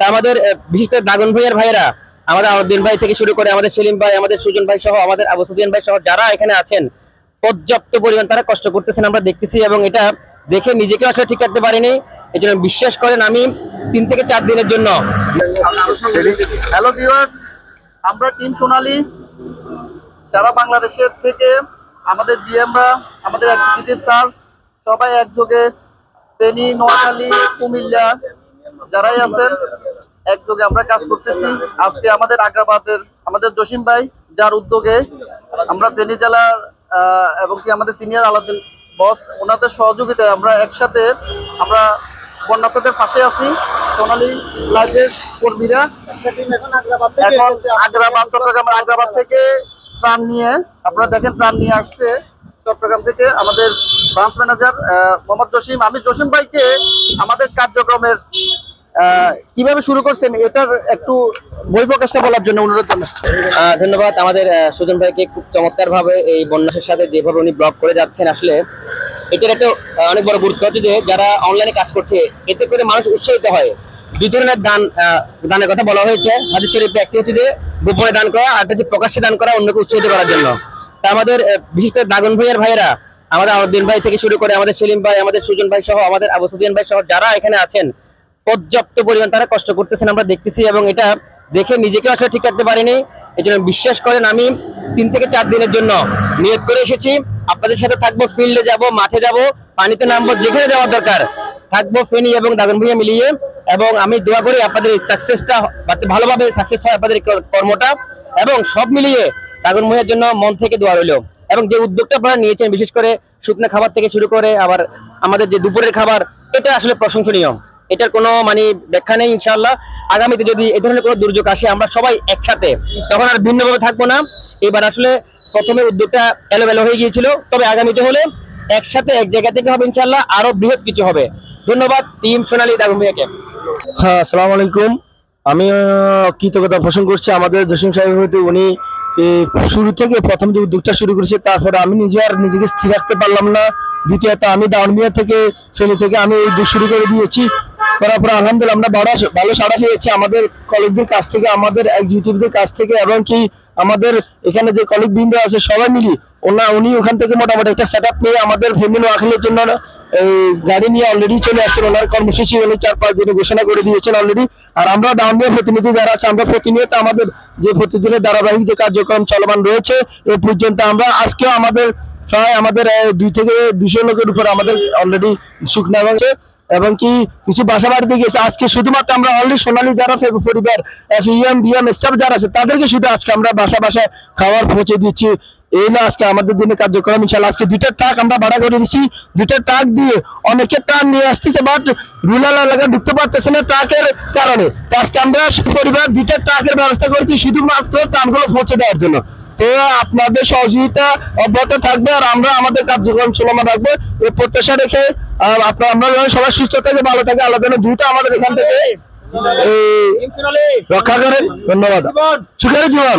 তা আমাদের বিশেষ করে দাগন ভাইয়ের ভাইয়েরা, আমাদের আউদ্দিন ভাই থেকে শুরু করে আমাদের সেলিম ভাই, আমাদের সুজন ভাই সহ আমাদের আবু সুফিয়ান ভাই সহ যারা এখানে আছেন, পর্যাপ্ত পরিমাণ তারা কষ্ট করতেছেন আমরা দেখতেছি, এবং এটা দেখে নিজেকে আসলে ঠিক রাখতে পারিনি। এই জন্য বিশ্বাস করেন আমি 3 থেকে 4 দিনের জন্য। হ্যালো ভিউয়ার্স, আমরা টিম সোনালী সারা বাংলাদেশের থেকে আমাদের ডিএমরা, আমাদের এক্সিকিউটিভ স্যার সবাই একযোগে ফেনী, নোয়াখালী, কুমিল্লা যারাই আছেন একযোগে আমরা কাজ করতেছি। আজকে আমাদের আগ্রাবাদের আমাদের জসিম ভাই যার উদ্যোগে আমরা ফেনী জেলার এবং কি আমাদের সিনিয়র আলাদিন বস ওনাদের সহযোগিতায় আমরা একসাথে আমরা বন্যার্থদের পাশে আছি। সোনালী লাইফের কর্মীরা এখন আগ্রাবাদ চট্টগ্রামের আগ্রাবাদ থেকে ত্রাণ নিয়ে আপনারা দেখেন ত্রাণ নিয়ে আসছে চট্টগ্রাম থেকে আমাদের ব্রাঞ্চ ম্যানেজার মোহাম্মদ জসিম। আমি জসিম ভাইকে আমাদের কার্যক্রমের কিভাবে শুরু করছেন এটার একটু বই প্রকাশটা বলার জন্য অনুরোধ জানাচ্ছি। ধন্যবাদ আমাদের সুজন ভাইকে, খুব চমৎকার ভাবে এই বন্যাসের সাথে যেভাবে উনি ব্লগ করে যাচ্ছেন, আসলে এটার একটা অনেক বড় গুরুত্ব হচ্ছে যে যারা অনলাইনে কাজ করছে এতে করে মানুষ উৎসাহিত হয়। 2 ধরনের দানের কথা বলা হয়েছে হাদিস শরীফে। একটি হচ্ছে যে গোপনে দান করা, আর একটা হচ্ছে প্রকাশ্যে দান করা অন্যকে উৎসাহিত করার জন্য। তা আমাদের বিশেষ করে দাগন ভাইয়ের ভাইয়েরা, আমাদের আউদ্দিন ভাই থেকে শুরু করে আমাদের সেলিম ভাই, আমাদের সুজন ভাই সহ আমাদের আবু সুফিয়ান ভাই সহ যারা এখানে আছেন, পর্যাপ্ত পরিমাণ তারা কষ্ট করতেছেন আমরা দেখতেছি, এবং এটা দেখে নিজেকে আসলে ঠিক রাখতে পারিনি। এই জন্য বিশ্বাস করেন আমি 3 থেকে 4 দিনের জন্য নিয়ত করে এসেছি। আপনাদের সাথে থাকবো, ফিল্ডে যাব, মাঠে যাব, পানিতে নামবো, যেখানে যাওয়ার দরকার থাকবো ফেনী এবং দাগন ভাইয়া মিলিয়ে। এবং আমি দোয়া করি আপনাদের এই সাকসেসটা ভালোভাবে সাকসেস হয় আপনাদের কর্মটা, এবং সব মিলিয়ে দাগন ভাইয়ার জন্য মন থেকে দোয়া রইল। এবং যে উদ্যোগটা আপনারা নিয়েছেন, বিশেষ করে শুকনো খাবার থেকে শুরু করে আবার আমাদের যে দুপুরের খাবার, এটা আসলে প্রশংসনীয়। এটার কোনো ব্যাখ্যা নেই। ইনশাআল্লাহ আগামীতে যদি এই ধরনের কোনো দুর্যোগ আসে আমরা সবাই একসাথে, তখন আর ভিন্নভাবে থাকবো না। এবার আসলে প্রথমে উদ্যোগটা এলোমেলো হয়ে গিয়েছিল, তবে আগামীতে হলে একসাথে এক জায়গা থেকে হবে ইনশাআল্লাহ, আরো বৃহৎ কিছু হবে। ধন্যবাদ টিম সোনালী দাগন ভাইয়াকে। হ্যাঁ, আসসালামু আলাইকুম। আমি কৃতজ্ঞতা পোষণ করছি আমাদের জসিম সাহেব হইতে। উনি শুরু থেকে প্রথম যে উদ্যোগটা শুরু করেছে, তারপরে আমি নিজেকে স্থির রাখতে পারলাম না। দ্বিতীয়ত আমি দাউনমিয়া থেকে ফেনী থেকে আমি এই উদ্যোগ শুরু করে দিয়েছি। করার পর আলহামদুলিল্লাহ আমরা ভালো সাড়া পেয়েছি আমাদের কলিগদের কাছ থেকে, আমাদের এক্সিকিউটিভদের কাছ থেকে, এবং কি আমাদের এখানে যে কলিগ বৃন্দ আছে সবাই মিলি উনি ওখান থেকে মোটামুটি একটা সেট আপ নিয়ে আমাদের ফেনী নোয়াখালীর জন্য এই গাড়ি নিয়ে অলরেডি চলে আসছেন। ওনার কর্মসূচি উনি 4-5 দিনে ঘোষণা করে দিয়েছেন অলরেডি। আর আমরা ডাউনমিয়া প্রতিনিধি যারা আছে, আমরা প্রতিনিয়ত আমাদের যে প্রতিদিনের ধারাবাহিক যে কার্যক্রম চলমান রয়েছে এ পর্যন্ত আমরা আজকেও আমাদের প্রায় 2 থেকে 200 লোকের উপর আমাদের অলরেডি শুকনা হয়েছে, এবং কি কিছু বাসা বাড়িতে গেছে। আজকে শুধুমাত্র আমরা অলরেডি সোনালী যারা পরিবার FEM BM স্টাফ যারা আছে তাদেরকে শুধু আজকে আমরা বাসায় খাবার পৌঁছে দিচ্ছি। এই না আজকে আমাদের দিনে কার্যক্রম। ইনশাআল্লাহ আজকে 2টা ট্রাক আমরা ভাড়া করে দিচ্ছি। 2টা ট্রাক দিয়ে অনেকে ট্রাক নিয়ে আসতেছে, বাট রুরাল এলাকায় ঢুকতে পারতেছে না ট্রাকের কারণে। তো আজকে আমরা পরিবার 2টা ট্রাকের ব্যবস্থা করেছি শুধুমাত্র ট্রাকগুলো পৌঁছে দেওয়ার জন্য। তো আপনাদের সহযোগিতা অব্যাহত থাকবে, আর আমরা আমাদের কার্যক্রম চলমান রাখবো এই প্রত্যাশা রেখে। আমরা সবাই সুস্থ থাকে, ভালো থাকে, আল্লাহ যেন দ্রুত আমাদের এখান থেকে রক্ষা করেন। ধন্যবাদ। সুখের জীবন।